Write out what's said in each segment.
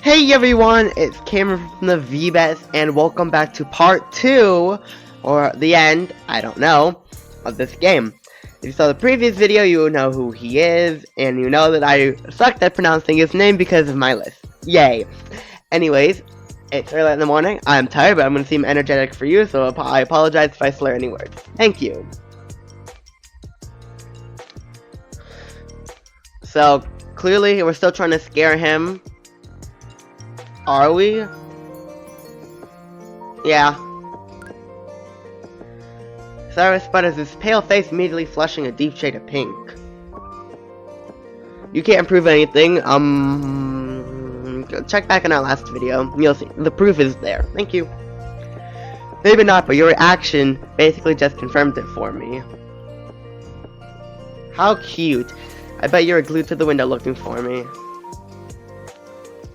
Hey everyone, it's Cameron from the VBES, and welcome back to part 2, or the end, I don't know, of this game. If you saw the previous video, you know who he is, and you know that I sucked at pronouncing his name because of my list. Yay! Anyways, it's early in the morning, I'm tired, but I'm going to seem energetic for you, so I apologize if I slur any words. Thank you. So, clearly, we're still trying to scare him. Are we? Yeah. Cyrus sputters, his pale face immediately flushing a deep shade of pink. You can't prove anything. Check back on our last video. You'll see. The proof is there. Thank you. Maybe not, but your reaction basically just confirmed it for me. How cute. I bet you were glued to the window looking for me.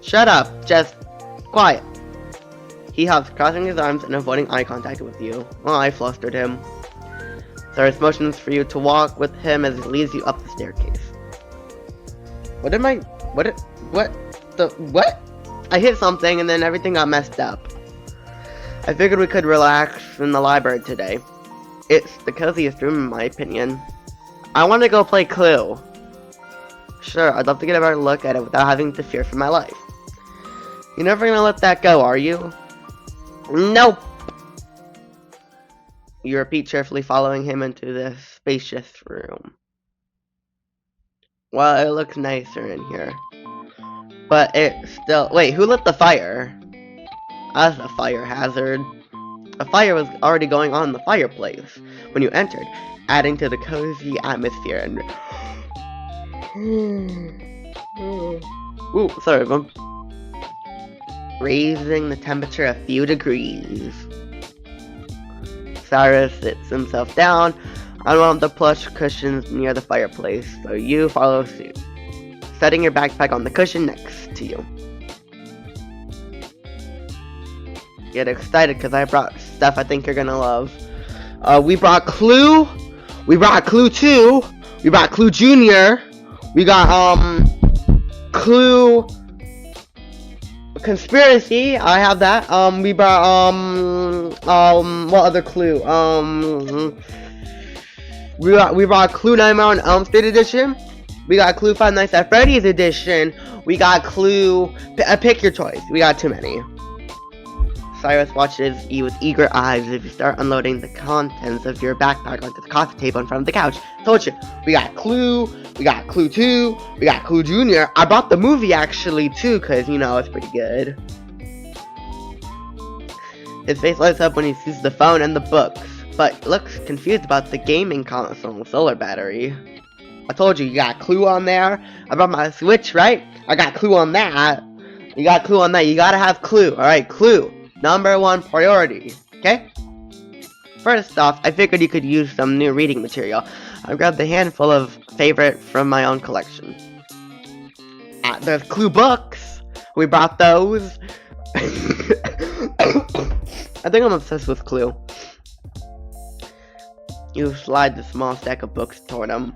Shut up. Just quiet. He hops, crossing his arms and avoiding eye contact with you. Oh, I flustered him. Cyrus motions for you to walk with him as he leads you up the staircase. What? I hit something and then everything got messed up. I figured we could relax in the library today. It's the coziest room in my opinion. I want to go play Clue. Sure, I'd love to get a better look at it without having to fear for my life. You're never gonna let that go, are you? Nope! You repeat, cheerfully following him into the spacious room. Well, it looks nicer in here. But it still... Wait, who lit the fire? That's a fire hazard. A fire was already going on in the fireplace when you entered, adding to the cozy atmosphere and... Ooh, sorry, Mom. Raising the temperature a few degrees. Cyrus sits himself down on one of the plush cushions near the fireplace, so you follow suit, setting your backpack on the cushion next to you. Get excited because I brought stuff I think you're gonna love. We brought Clue. We brought Clue 2. We brought Clue Junior. We got Clue Conspiracy. I have that. We brought what other Clue? We brought Clue Nightmare on Elm Street edition. We got Clue Five Nights at Freddy's edition. We got Clue. Pick your choice. We got too many. Cyrus watches you with eager eyes as you start unloading the contents of your backpack like the coffee table in front of the couch. Told you, we got Clue, we got Clue 2, we got Clue Junior. I bought the movie actually too, cause you know it's pretty good. His face lights up when he sees the phone and the books, but looks confused about the gaming console solar battery. I told you, you got Clue on there. I brought my Switch, right? I got Clue on that. You got Clue on that. You gotta have Clue. Alright, Clue. #1 priority, okay? First off, I figured you could use some new reading material. I grabbed a handful of favorite from my own collection. There's Clue books. We brought those. I think I'm obsessed with Clue. You slide the small stack of books toward him.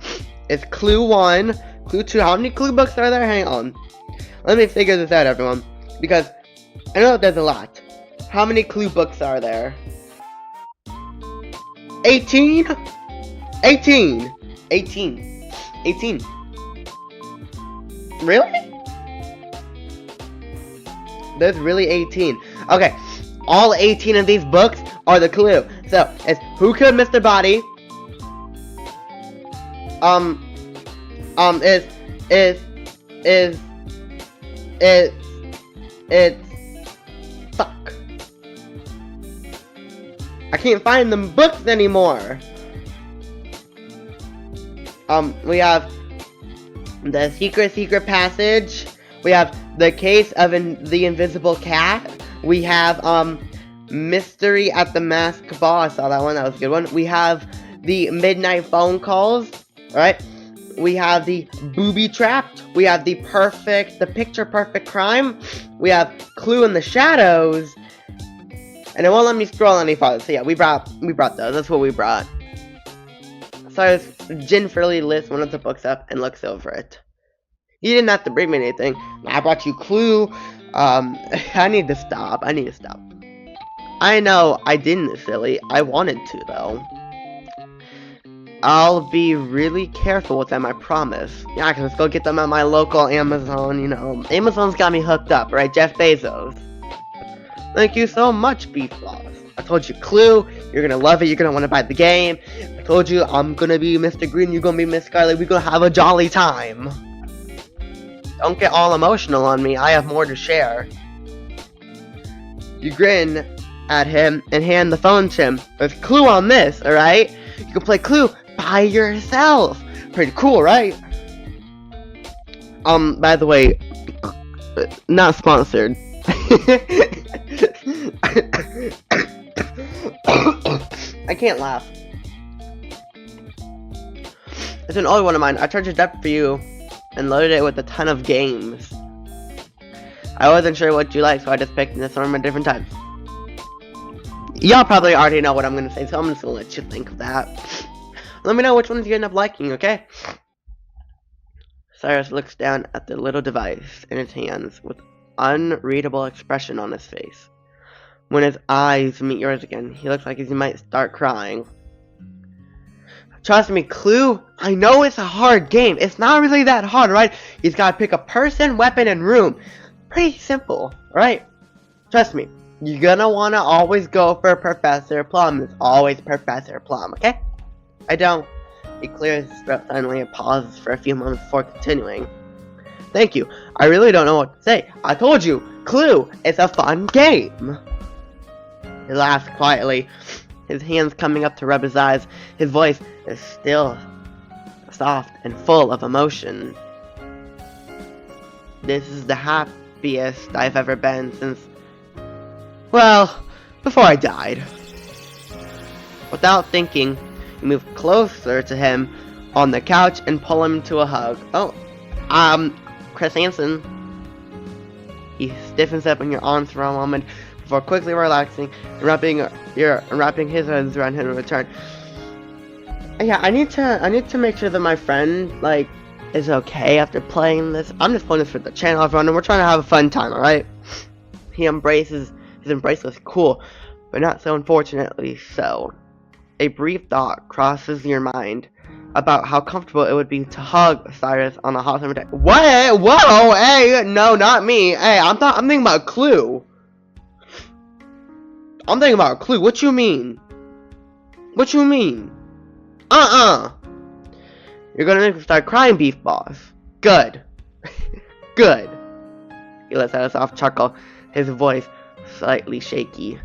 It's Clue 1, Clue 2. How many Clue books are there? Hang on. Let me figure this out, everyone. Because I know there's a lot. How many Clue books are there? 18? 18! 18. 18. Really? There's really 18. Okay, all 18 of these books are the Clue. So, it's Who Killed Mr. Body? Fuck. I can't find them books anymore. We have the secret passage. We have the case of the invisible cat. We have mystery at the mask ball. I saw that one. That was a good one. We have the midnight phone calls. Right. We have the booby trapped. We have the picture perfect crime. We have Clue in the shadows. And it won't let me scroll any farther. So yeah, we brought those. That's what we brought. Cyrus gingerly lifts one of the books up and looks over it. You didn't have to bring me anything. I brought you Clue. I need to stop. I know I didn't, silly. I wanted to, though. I'll be really careful with them, I promise. Yeah, I can just go get them at my local Amazon, you know. Amazon's got me hooked up, right? Jeff Bezos. Thank you so much, Beef Boss. I told you, Clue, you're gonna love it, you're gonna want to buy the game. I told you, I'm gonna be Mr. Green, you're gonna be Miss Scarlet, we're gonna have a jolly time. Don't get all emotional on me, I have more to share. You grin at him and hand the phone to him. There's Clue on this, alright? You can play Clue by yourself. Pretty cool, right? By the way, not sponsored. I can't laugh. It's an old one of mine. I charged it up for you and loaded it with a ton of games. I wasn't sure what you like, so I just picked an assortment of different types. Y'all probably already know what I'm gonna say, so I'm just gonna let you think of that. Let me know which ones you end up liking, okay? Cyrus looks down at the little device in his hands with unreadable expression on his face. When his eyes meet yours again, he looks like he might start crying. Trust me, Clue, I know it's a hard game. It's not really that hard, right? He's gotta pick a person, weapon, and room. Pretty simple, right? Trust me, you're gonna wanna always go for Professor Plum. It's always Professor Plum, okay? I don't. He clears his throat suddenly and pauses for a few moments before continuing. Thank you. I really don't know what to say. I told you, Clue, it's a fun game. He laughs quietly, his hands coming up to rub his eyes. His voice is still soft and full of emotion. This is the happiest I've ever been since, well, before I died. Without thinking, you move closer to him on the couch and pull him to a hug. Oh, Chris Hansen. He stiffens up in your arms for a moment before quickly relaxing and wrapping his arms around him in return. Yeah, I need to make sure that my friend is okay after playing this. I'm just playing this for the channel, everyone, and we're trying to have a fun time, alright? His embrace was cool, but not so unfortunately so. A brief thought crosses your mind about how comfortable it would be to hug Cyrus on a hot summer day. What? Whoa! Hey, no, not me. Hey, I'm thinking about Clue. I'm thinking about Clue. What you mean? What you mean? You're gonna make me start crying, Beef Boss. Good. Good. He lets out a soft chuckle, his voice slightly shaky.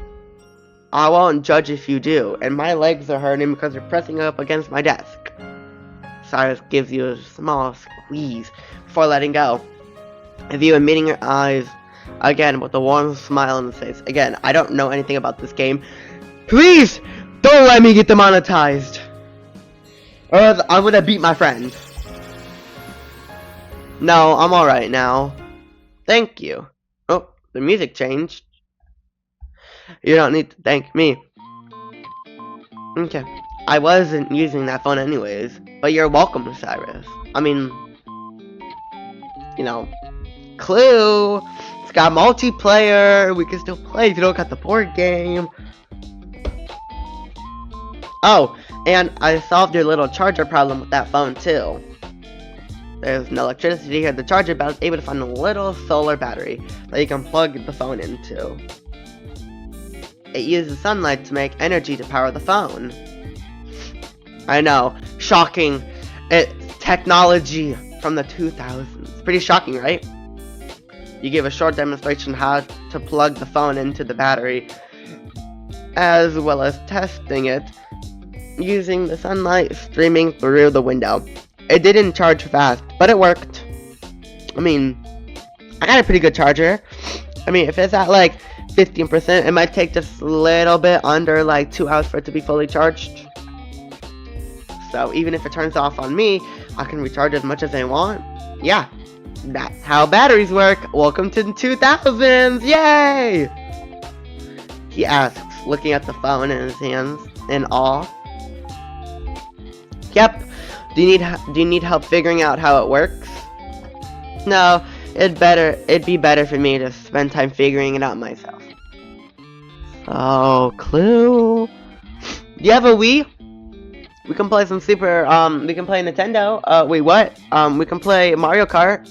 I won't judge if you do, and my legs are hurting because you're pressing up against my desk. Cyrus gives you a small squeeze before letting go. Of you and meeting your eyes again with a warm smile on his face. Again, I don't know anything about this game. Please don't let me get demonetized, or I'm gonna beat my friend. No, I'm alright now. Thank you. Oh, the music changed. You don't need to thank me. Okay. I wasn't using that phone anyways, but you're welcome, Cyrus. I mean, you know, Clue. It's got multiplayer. We can still play if you don't got the board game. Oh, and I solved your little charger problem with that phone too. There's no electricity here at the charger, but I was able to find a little solar battery that you can plug the phone into. It uses sunlight to make energy to power the phone. I know, shocking. It's technology from the 2000s. Pretty shocking, right? You give a short demonstration how to plug the phone into the battery, as well as testing it using the sunlight streaming through the window. It didn't charge fast, but it worked. I mean, I got a pretty good charger. I mean, if it's at 15%, it might take just a little bit under 2 hours for it to be fully charged. So even if it turns off on me, I can recharge as much as I want. Yeah, that's how batteries work. Welcome to the 2000s, yay! He asks, looking at the phone in his hands in awe. Yep. Do you need help figuring out how it works? No, it'd be better for me to spend time figuring it out myself. So, Clue. Do you have a Wii? We can play some we can play Nintendo. Wait, what? We can play Mario Kart.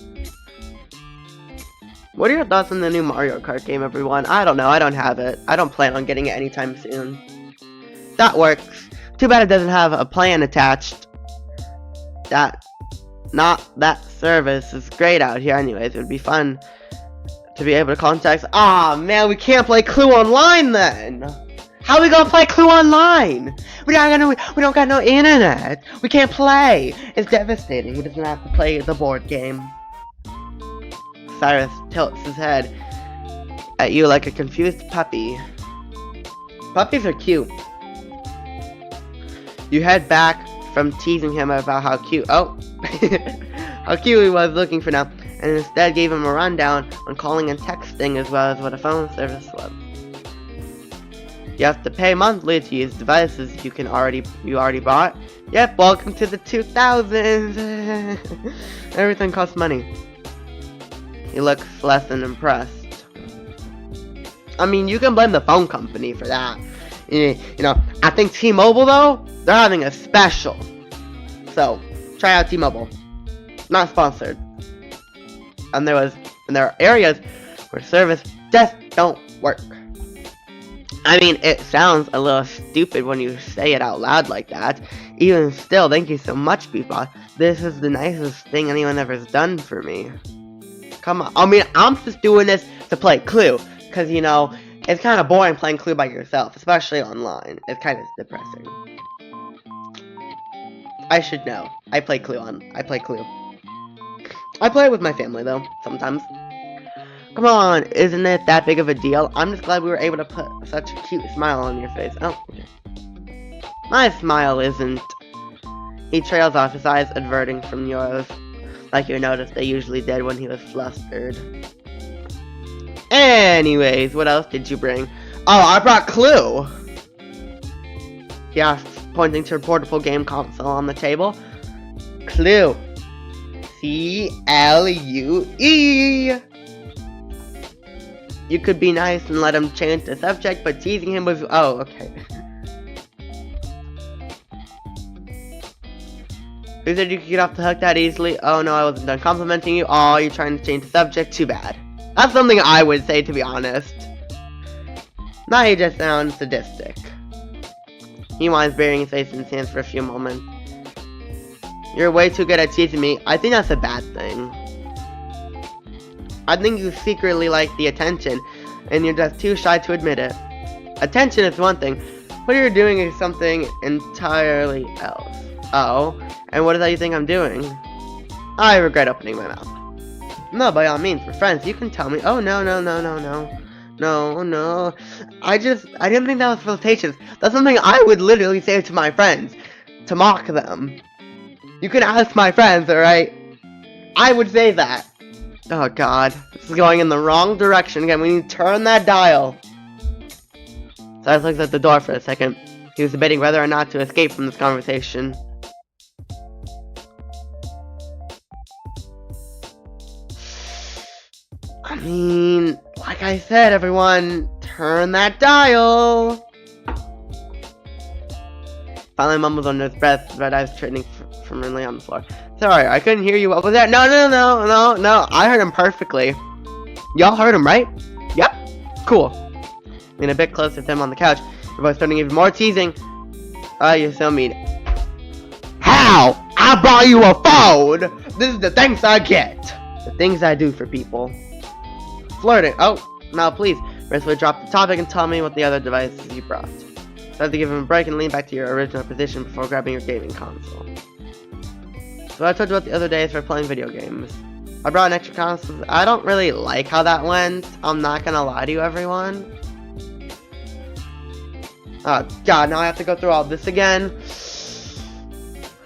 What are your thoughts on the new Mario Kart game, everyone? I don't know, I don't have it. I don't plan on getting it anytime soon. That works. Too bad it doesn't have a plan attached. That service is great out here anyways. It would be fun to be able to contact. Ah, man, we can't play Clue online then. How are we gonna play Clue online? We don't got no internet. We can't play. It's devastating. He doesn't have to play the board game. Cyrus tilts his head at you like a confused puppy. Puppies are cute. You head back from teasing him about how cute how cute he was looking for now, and instead gave him a rundown on calling and texting as well as what a phone service was. You have to pay monthly to use devices you already bought. Yep, welcome to the 2000s. Everything costs money. He looks less than impressed. I mean, you can blame the phone company for that. You know, I think T-Mobile though, they're having a special. So, try out T-Mobile. Not sponsored. And there are areas where service just don't work. I mean, it sounds a little stupid when you say it out loud like that. Even still, thank you so much, people. This is the nicest thing anyone ever has done for me. Come on. I mean, I'm just doing this to play Clue. Because, you know, it's kind of boring playing Clue by yourself. Especially online. It's kind of depressing. I should know. I play Clue. I play it with my family, though. Sometimes. Come on, isn't it that big of a deal? I'm just glad we were able to put such a cute smile on your face. Oh, okay. My smile isn't. He trails off, his eyes averting from yours, like you noticed they usually did when he was flustered. Anyways, what else did you bring? Oh, I brought Clue! He asked, pointing to a portable game console on the table. Clue. C-L-U-E! You could be nice and let him change the subject, but teasing him was... Oh, okay. Who said you could get off the hook that easily? Oh, no, I wasn't done complimenting you. Oh, you're trying to change the subject? Too bad. That's something I would say, to be honest. Now he just sounds sadistic. He winds, burying his face in his hands for a few moments. You're way too good at teasing me. I think that's a bad thing. I think you secretly like the attention, and you're just too shy to admit it. Attention is one thing, what you're doing is something entirely else. Oh, and what is that you think I'm doing? I regret opening my mouth. No, by all means, we're friends, you can tell me. Oh, no. No. I didn't think that was flirtatious. That's something I would literally say to my friends, to mock them. You can ask my friends, alright? I would say that. Oh god, this is going in the wrong direction again. We need to turn that dial. Cyrus looks at the door for a second. He was debating whether or not to escape from this conversation. I mean, like I said, everyone, turn that dial. Finally mumbled under his breath, red eyes turning firmly on the floor. Sorry, I couldn't hear you. What was that? No. I heard him perfectly. Y'all heard him, right? Yep. Cool. Lean a bit closer to him on the couch. Your voice turning even more teasing. Oh, you're so mean. How? I bought you a phone! This is the thanks I get. The things I do for people. Flirting. Oh, now please. Rest drop the topic and tell me what the other devices you brought. So I have to give him a break and lean back to your original position before grabbing your gaming console. So I told you about the other days for playing video games. I brought an extra console. I don't really like how that went. I'm not gonna lie to you, everyone. Oh god, now I have to go through all this again.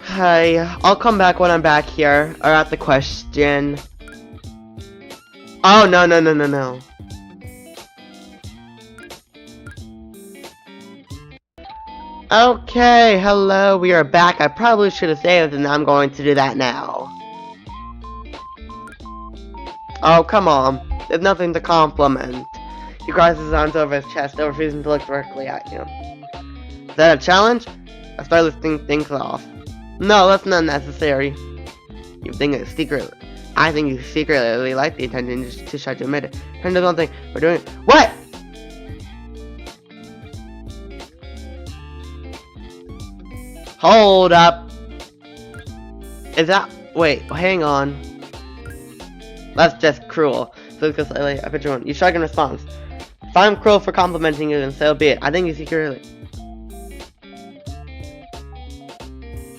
Hey, I'll come back when I'm back here, or at the question. Oh, no. Okay, hello, we are back. I probably should have saved, and I'm going to do that now. Oh, come on. There's nothing to compliment. He crosses his arms over his chest, still refusing to look directly at you. Is that a challenge? I start listing things off. No, that's not necessary. You think it's secret. I think you secretly like the attention, just too shy to admit it. Turn to something. We're doing. What? Hold up. Is that? Wait, hang on. That's just cruel. So because I picture one. You shrug in response. If I'm cruel for complimenting you, then so be it. I think you secretly.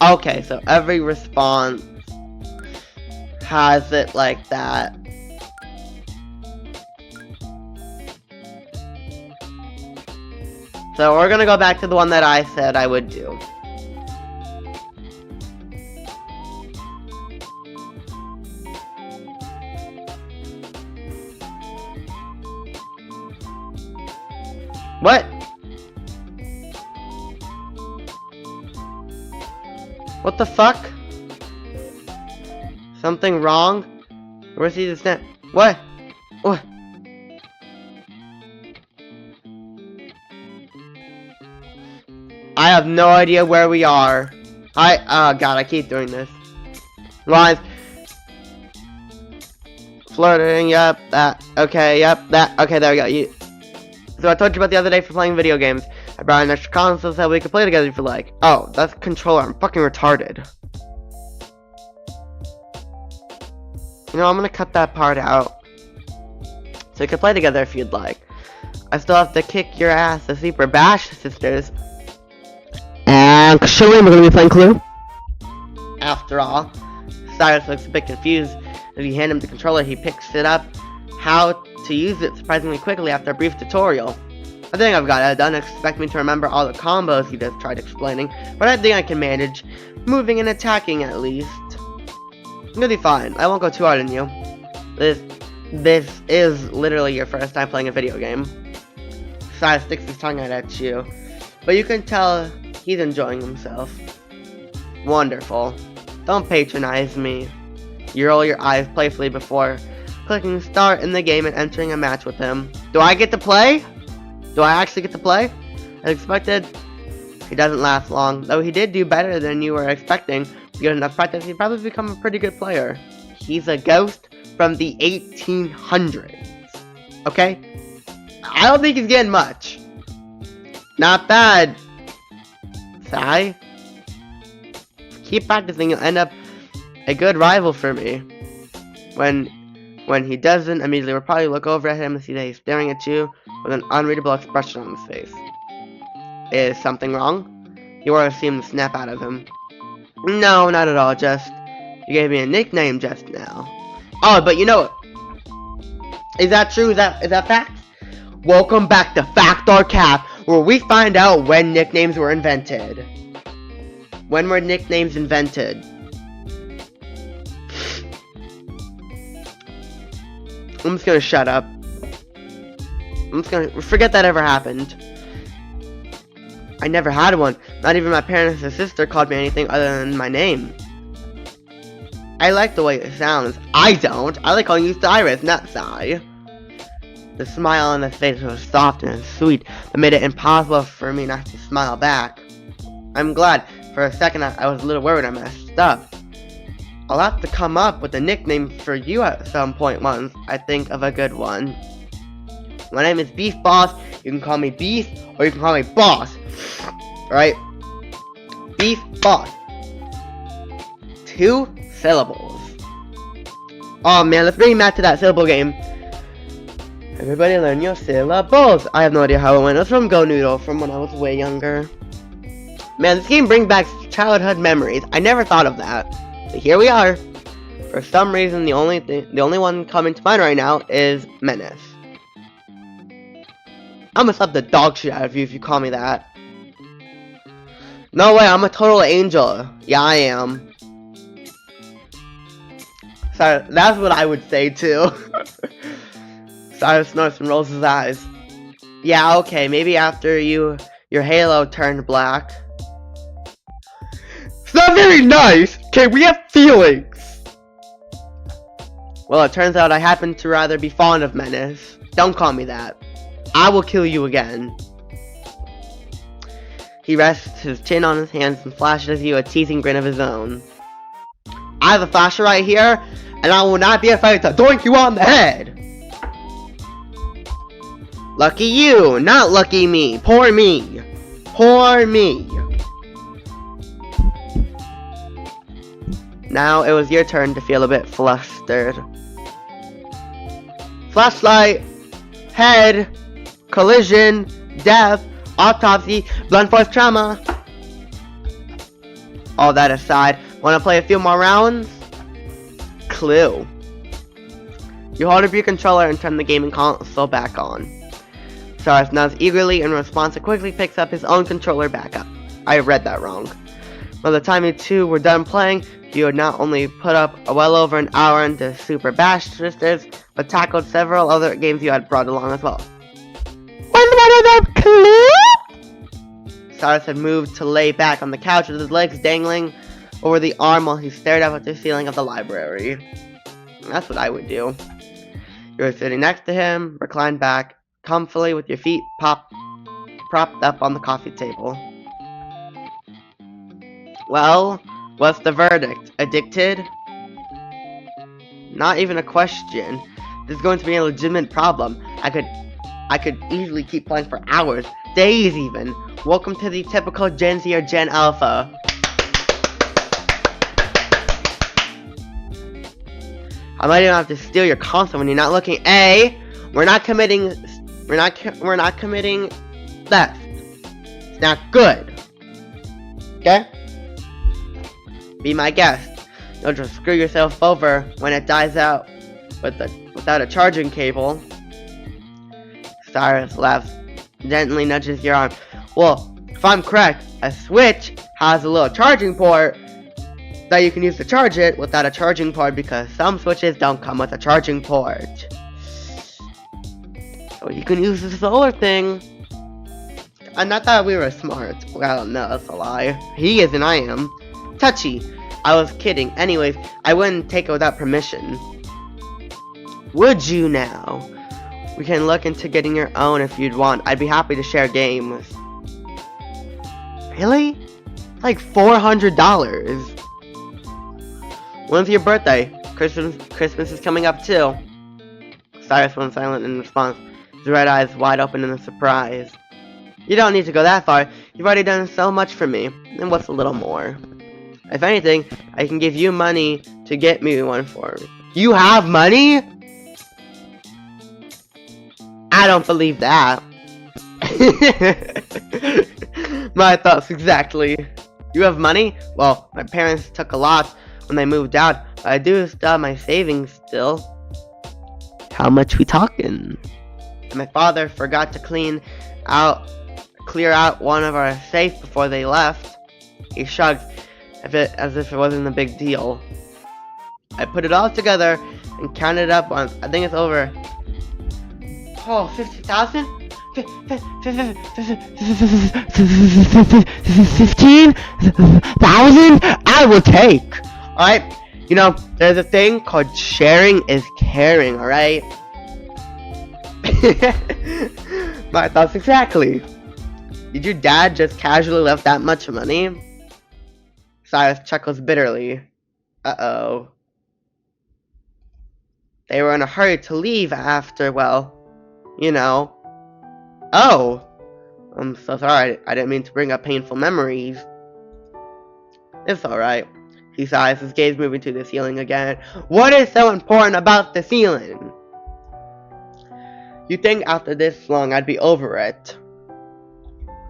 Okay, so every response has it like that. So we're gonna go back to the one that I said I would do. What? What the fuck? Something wrong? Where's he just now? What? What? I have no idea where we are. Oh god, I keep doing this. Lines. Flirting, yep, that. Okay, yep, that. Okay, there we go. So I told you about the other day for playing video games. I brought an extra console so we could play together if you like. Oh, that's a controller. I'm fucking retarded. You know, I'm gonna cut that part out. So we can play together if you'd like. I still have to kick your ass to Super Bash Sisters. And surely we're gonna be playing Clue. After all, Cyrus looks a bit confused. As you hand him the controller, he picks it up. How to use it surprisingly quickly after a brief tutorial. I think I've got it done. Expect me to remember all the combos he just tried explaining, but I think I can manage moving and attacking at least. You'll be fine. I won't go too hard on you. This is literally your first time playing a video game. Cyrus sticks his tongue out at you, but you can tell he's enjoying himself. Wonderful. Don't patronize me. You roll your eyes playfully before clicking start in the game and entering a match with him. Do I get to play? Do I actually get to play? As expected, he doesn't last long. Though he did do better than you were expecting. With good enough practice, he'd probably become a pretty good player. He's a ghost from the 1800s. Okay? I don't think he's getting much. Not bad. Sigh. Keep practicing, you'll end up a good rival for me. When he doesn't, immediately we'll probably look over at him and see that he's staring at you with an unreadable expression on his face. Is something wrong? You want to see him snap out of him. No, not at all, just you gave me a nickname just now. Oh, but you know it. Is that true? Is that fact? Welcome back to Fact or Cap, where we find out when nicknames were invented. When were nicknames invented? I'm just gonna shut up. I'm just gonna forget that ever happened. I never had one. Not even my parents or sister called me anything other than my name. I like the way it sounds. I don't. I like calling you Cyrus, not Cy. The smile on his face was soft and sweet, that made it impossible for me not to smile back. I'm glad. For a second, I was a little worried I messed up. I'll have to come up with a nickname for you at some point once I think of a good one. My name is Beef Boss. You can call me Beef, or you can call me Boss. Alright? Beef Boss. 2 syllables. Oh man, let's bring back to that syllable game. Everybody learn your syllables. I have no idea how it went. It was from Go Noodle from when I was way younger. Man, this game brings back childhood memories. I never thought of that. But here we are. For some reason, the only one coming to mind right now is Menace. I'm gonna slap the dog shit out of you if you call me that. No way, I'm a total angel. Yeah, I am. Sorry, that's what I would say too. Cyrus snorts and rolls his eyes. Yeah, okay, maybe after your halo turned black. It's not very nice! Okay, we have feelings! Well, it turns out I happen to rather be fond of Menace. Don't call me that. I will kill you again. He rests his chin on his hands and flashes at you a teasing grin of his own. I have a flasher right here, and I will not be afraid to doink you on the head. Lucky you, not lucky me. Poor me. Poor me. Now it was your turn to feel a bit flustered. Flashlight, head, collision, death, autopsy, blunt force trauma. All that aside, want to play a few more rounds? Clue. You hold up your controller and turn the gaming console back on. Cyrus nods eagerly in response and quickly picks up his own controller back up. I read that wrong. By the time you two were done playing, you had not only put up well over an hour into Super Bash Sisters, but tackled several other games you had brought along as well. One of them clue? Cyrus had moved to lay back on the couch with his legs dangling over the arm while he stared up at the ceiling of the library. That's what I would do. You were sitting next to him, reclined back, comfortably with your feet propped up on the coffee table. Well, what's the verdict? Addicted? Not even a question. This is going to be a legitimate problem. I could easily keep playing for hours, days even. Welcome to the typical Gen Z or Gen Alpha. I might even have to steal your console when you're not looking. We're not committing theft. It's not good. Okay? Be my guest. Don't just screw yourself over when it dies out without a charging cable. Cyrus laughs, gently nudges your arm. Well, if I'm correct, a Switch has a little charging port that you can use to charge it without a charging port because some Switches don't come with a charging port. So you can use the solar thing. And I thought we were smart. Well, no, that's a lie. He is and I am. Touchy. I was kidding. Anyways, I wouldn't take it without permission. Would you now? We can look into getting your own if you'd want. I'd be happy to share games. Really? Like $400. When's your birthday? Christmas is coming up too. Cyrus went silent in response, his red eyes wide open in surprise. You don't need to go that far. You've already done so much for me. And what's a little more? If anything, I can give you money to get me one for me. You have money? I don't believe that. My thoughts exactly. You have money? Well, my parents took a lot when they moved out, but I do still have my savings still. How much we talking? And my father forgot to clear out one of our safes before they left. He shrugged, as if it wasn't a big deal. I put it all together and counted it up once. I think it's over. Oh, 50,000? 15,000? I will take. Alright? You know, there's a thing called sharing is caring, alright? My thoughts exactly. Did your dad just casually left that much money? Cyrus chuckles bitterly. Uh-oh. They were in a hurry to leave after, well, you know. Oh! I'm so sorry, I didn't mean to bring up painful memories. It's alright. He sighs, his gaze moving to the ceiling again. What is so important about the ceiling? You'd think after this long I'd be over it.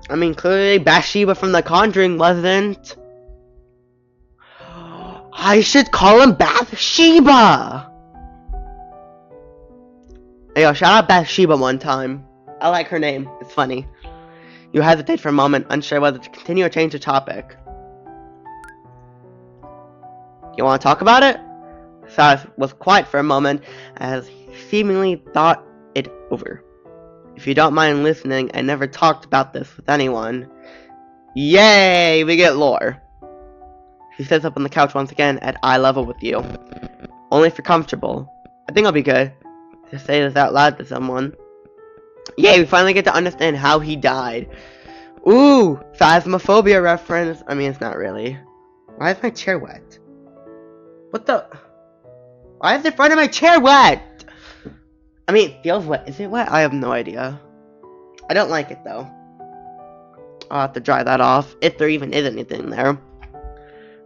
I mean, clearly Bathsheba from The Conjuring wasn't. I should call him Bathsheba! Hey, yo, shout out Bathsheba one time. I like her name. It's funny. You hesitate for a moment, unsure whether to continue or change the topic. You want to talk about it? Cyrus was quiet for a moment as he seemingly thought it over. If you don't mind listening, I never talked about this with anyone. Yay! We get lore. He sits up on the couch once again at eye level with you. Only if you're comfortable. I think I'll be good to say this out loud to someone. Yay, we finally get to understand how he died. Ooh, Phasmophobia reference. I mean, it's not really. Why is my chair wet? What the? Why is the front of my chair wet? I mean, it feels wet. Is it wet? I have no idea. I don't like it, though. I'll have to dry that off, if there even is anything there.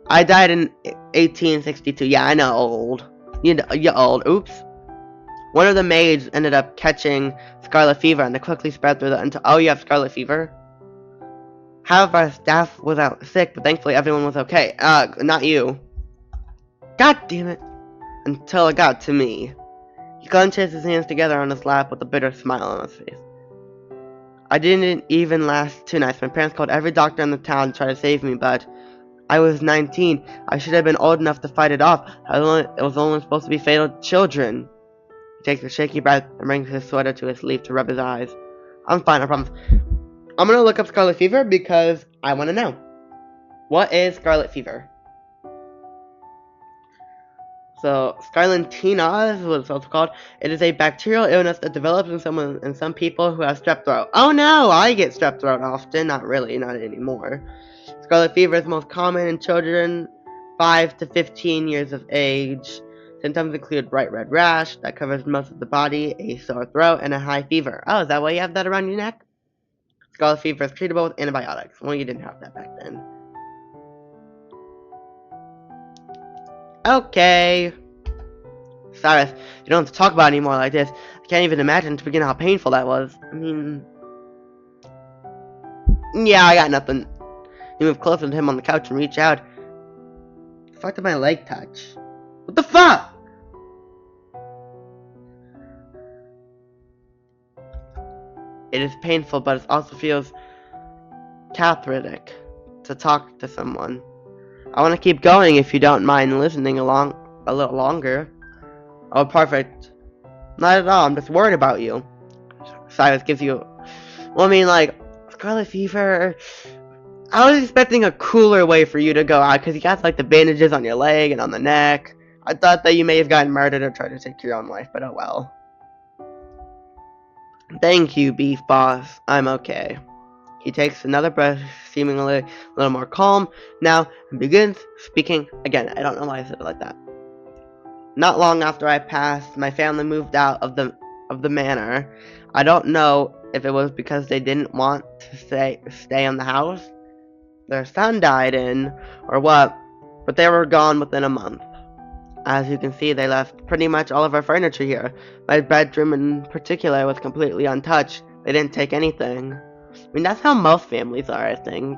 I died in 1862. Yeah, I know, old. You're old. Oops. One of the maids ended up catching scarlet fever, and it quickly spread through the... Oh, you have scarlet fever? Half of our staff was out sick, but thankfully everyone was okay. Not you. God damn it. Until it got to me. He clenched his hands together on his lap with a bitter smile on his face. I didn't even last 2 nights. My parents called every doctor in the town to try to save me, but I was 19. I should have been old enough to fight it off. It was only supposed to be fatal to children. He takes a shaky breath and brings his sweater to his sleeve to rub his eyes. I'm fine, I promise. I'm gonna look up scarlet fever because I want to know. What is scarlet fever? So, scarlatina is what it's also called. It is a bacterial illness that develops in some people who have strep throat. Oh no, I get strep throat often. Not really, not anymore. Scarlet fever is most common in children 5 to 15 years of age. Symptoms include bright red rash that covers most of the body, a sore throat, and a high fever. Oh, is that why you have that around your neck? Scarlet fever is treatable with antibiotics. Well, you didn't have that back then. Okay. Cyrus, you don't have to talk about it anymore like this. I can't even imagine to begin how painful that was. I mean... Yeah, I got nothing. He moved closer to him on the couch and reached out. The fuck did my leg touch? What the fuck? It is painful, but it also feels cathartic to talk to someone. I want to keep going if you don't mind listening along a little longer. Oh, perfect. Not at all, I'm just worried about you. Cyrus gives you... Well, I mean, like, scarlet fever... I was expecting a cooler way for you to go out, because you got, like, the bandages on your leg and on the neck. I thought that you may have gotten murdered or tried to take your own life, but oh well. Thank you, Beef Boss. I'm okay. He takes another breath, seemingly a little more calm now, and begins speaking again. I don't know why I said it like that. Not long after I passed, my family moved out of the manor. I don't know if it was because they didn't want to stay in the house, their son died in, or what, but they were gone within a month. As you can see, they left pretty much all of our furniture here. My bedroom in particular was completely untouched. They didn't take anything. I mean, that's how most families are, I think.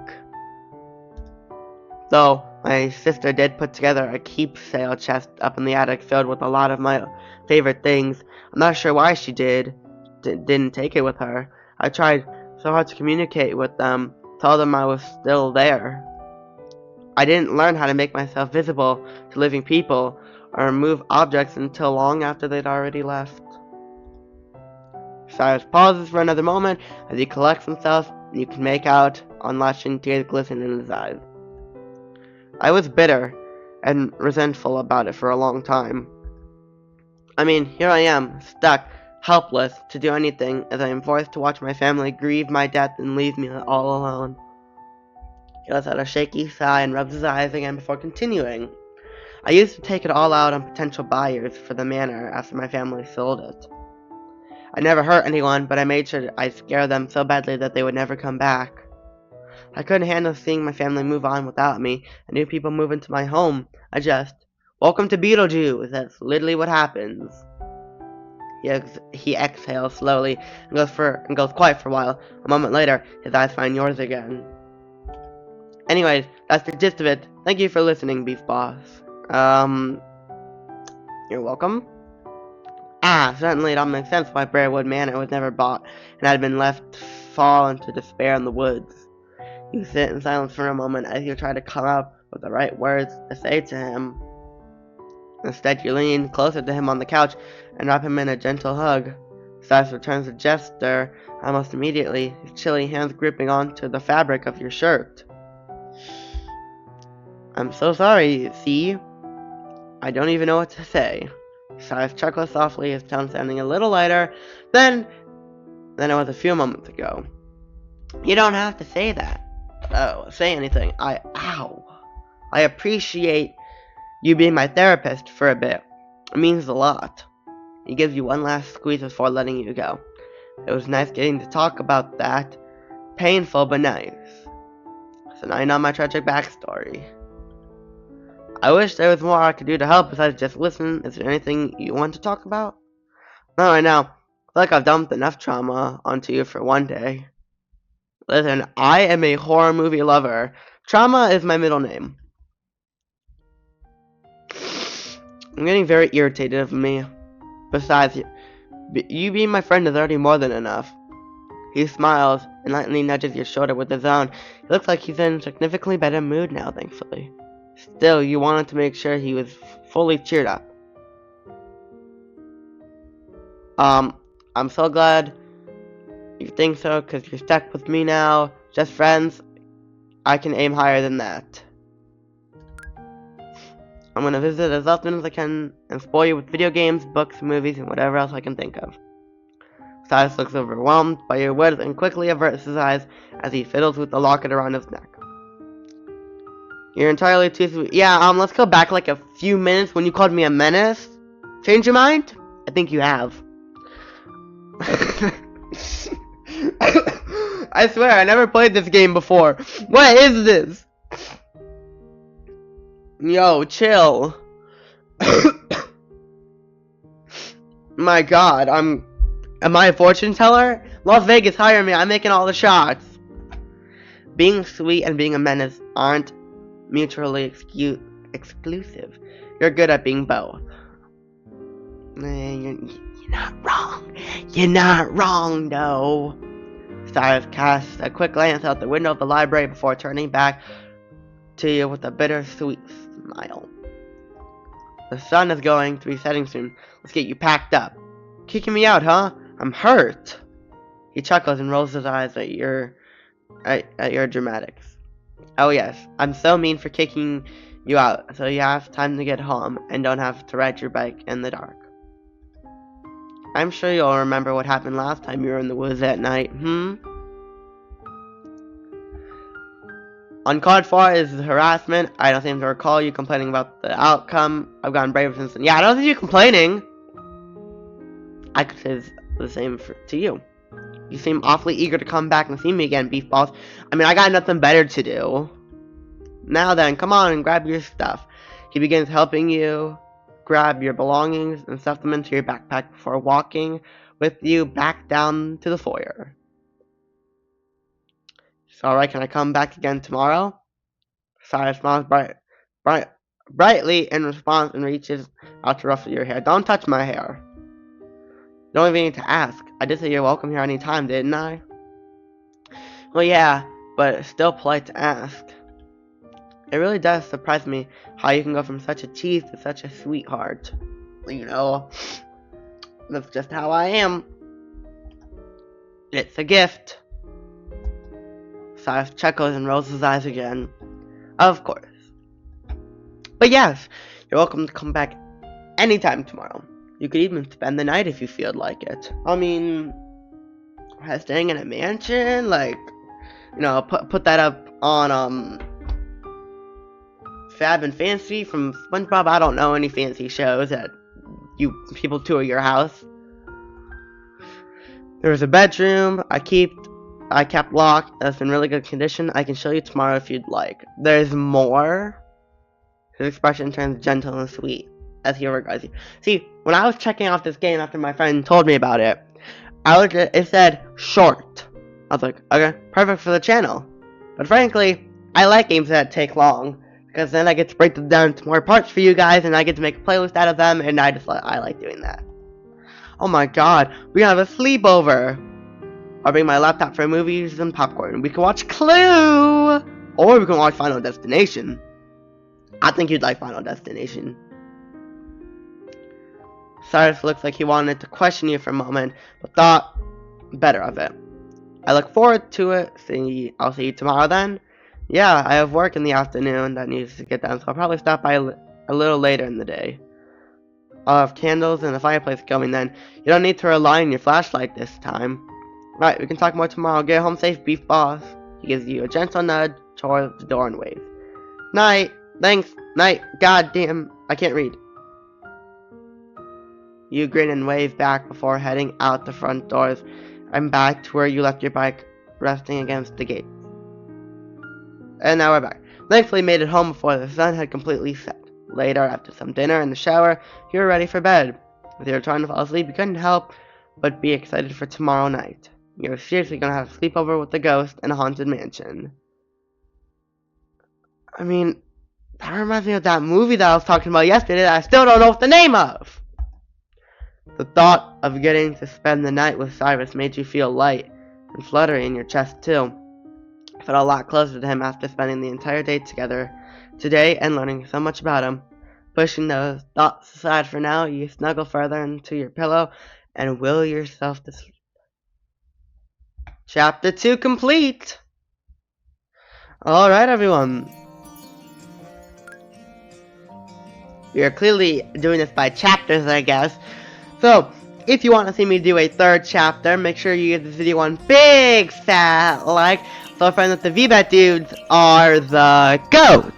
Though, my sister did put together a keep sale chest up in the attic filled with a lot of my favorite things. I'm not sure why she didn't take it with her. I tried so hard to communicate with them, tell them I was still there. I didn't learn how to make myself visible to living people or move objects until long after they'd already left. Cyrus pauses for another moment as he collects himself, and you can make out unlatching tears glisten in his eyes. I was bitter and resentful about it for a long time. I mean, here I am, stuck, helpless to do anything as I am forced to watch my family grieve my death and leave me all alone. He lets out a shaky sigh and rubs his eyes again before continuing. I used to take it all out on potential buyers for the manor after my family sold it. I never hurt anyone, but I made sure I scared them so badly that they would never come back. I couldn't handle seeing my family move on without me, and new people move into my home. Welcome to Beetlejuice, that's literally what happens. He exhales slowly and goes quiet for a while. A moment later, his eyes find yours again. Anyways, that's the gist of it. Thank you for listening, Beef Boss. You're welcome. Certainly it all makes sense why Briarwood Manor was never bought and had been left to fall into despair in the woods. You sit in silence for a moment as you try to come up with the right words to say to him. Instead, you lean closer to him on the couch and wrap him in a gentle hug. Cyrus returns the gesture almost immediately, his chilly hands gripping onto the fabric of your shirt. I'm so sorry, see? I don't even know what to say. Cyrus chuckled softly, his tone sounding a little lighter than it was a few moments ago. You don't have to say that. Oh, say anything. Ow. I appreciate you being my therapist for a bit. It means a lot. He gives you one last squeeze before letting you go. It was nice getting to talk about that. Painful, but nice. So now you know my tragic backstory. I wish there was more I could do to help besides just listen. Is there anything you want to talk about? Not right now. I feel like I've dumped enough trauma onto you for one day. Listen, I am a horror movie lover. Trauma is my middle name. I'm getting very irritated of me. Besides, you being my friend is already more than enough. He smiles and lightly nudges your shoulder with his own. He looks like he's in a significantly better mood now, thankfully. Still, you wanted to make sure he was fully cheered up. I'm so glad you think so, because you're stuck with me now. Just friends. I can aim higher than that. I'm gonna visit as often as I can and spoil you with video games, books, movies, and whatever else I can think of. Cyrus looks overwhelmed by your words and quickly averts his eyes as he fiddles with the locket around his neck. You're entirely too sweet. Yeah, let's go back like a few minutes when you called me a menace. Change your mind? I think you have. I swear, I never played this game before. What is this? Yo, chill. My god, am I a fortune teller? Las Vegas, hire me, I'm making all the shots. Being sweet and being a menace aren't mutually exclusive. You're good at being both. You're not wrong. You're not wrong, though. Cyrus casts a quick glance out the window of the library before turning back to you with a bittersweet smile. The sun is going to be setting soon. Let's get you packed up. Kicking me out, huh? I'm hurt. He chuckles and rolls his eyes at your dramatics. Oh yes, I'm so mean for kicking you out, so you have time to get home and don't have to ride your bike in the dark. I'm sure you'll remember what happened last time you were in the woods at night, Uncalled for is harassment. I don't seem to recall you complaining about the outcome. I've gotten braver since then. Yeah, I don't see you complaining. I could say the same to you. You seem awfully eager to come back and see me again, Beefballs. I mean, I got nothing better to do. Now then, come on and grab your stuff. He begins helping you grab your belongings and stuff them into your backpack before walking with you back down to the foyer. So, alright, can I come back again tomorrow? Cyrus smiles brightly in response and reaches out to ruffle your hair. Don't touch my hair. You don't even need to ask. I did say you're welcome here anytime, didn't I? Well, yeah, but it's still polite to ask. It really does surprise me how you can go from such a tease to such a sweetheart. You know, that's just how I am. It's a gift. Cyrus chuckles and rolls his eyes again. Of course. But yes, you're welcome to come back anytime tomorrow. You could even spend the night if you feel like it. I mean, staying in a mansion, like, you know, put that up on Fab and Fancy from SpongeBob. I don't know any fancy shows that you people tour your house. There's a bedroom I kept locked. That's in really good condition. I can show you tomorrow if you'd like. There's more. His expression turns gentle and sweet as he regards you. See, when I was checking out this game after my friend told me about it, it said short. I was like, okay, perfect for the channel. But frankly, I like games that take long, because then I get to break them down into more parts for you guys, and I get to make a playlist out of them, and I like doing that. Oh my god, we have a sleepover! I'll bring my laptop for movies and popcorn. We can watch Clue! Or we can watch Final Destination. I think you'd like Final Destination. Cyrus looks like he wanted to question you for a moment, but thought better of it. I look forward to it. I'll see you tomorrow then. Yeah, I have work in the afternoon that needs to get done, so I'll probably stop by a little later in the day. of candles and the fireplace going then. You don't need to rely on your flashlight this time. Right, we can talk more tomorrow. Get home safe, Beef Boss. He gives you a gentle nudge towards the door and waves. Night. Thanks. Night. Goddamn. I can't read. You grin and wave back before heading out the front doors and back to where you left your bike resting against the gate. And now we're back. Thankfully, you made it home before the sun had completely set. Later, after some dinner and a shower, you were ready for bed. If you were trying to fall asleep, you couldn't help but be excited for tomorrow night. You're seriously gonna have a sleepover with the ghost in a haunted mansion. I mean, that reminds me of that movie that I was talking about yesterday that I still don't know what the name of! The thought of getting to spend the night with Cyrus made you feel light and fluttery in your chest too. You felt a lot closer to him after spending the entire day together today and learning so much about him. Pushing those thoughts aside for now, you snuggle further into your pillow and will yourself to sleep. Chapter 2 complete! Alright everyone. We are clearly doing this by chapters, I guess. So, if you want to see me do a third chapter, make sure you give this video one big fat like. So I find that the VBAT dudes are the GOAT!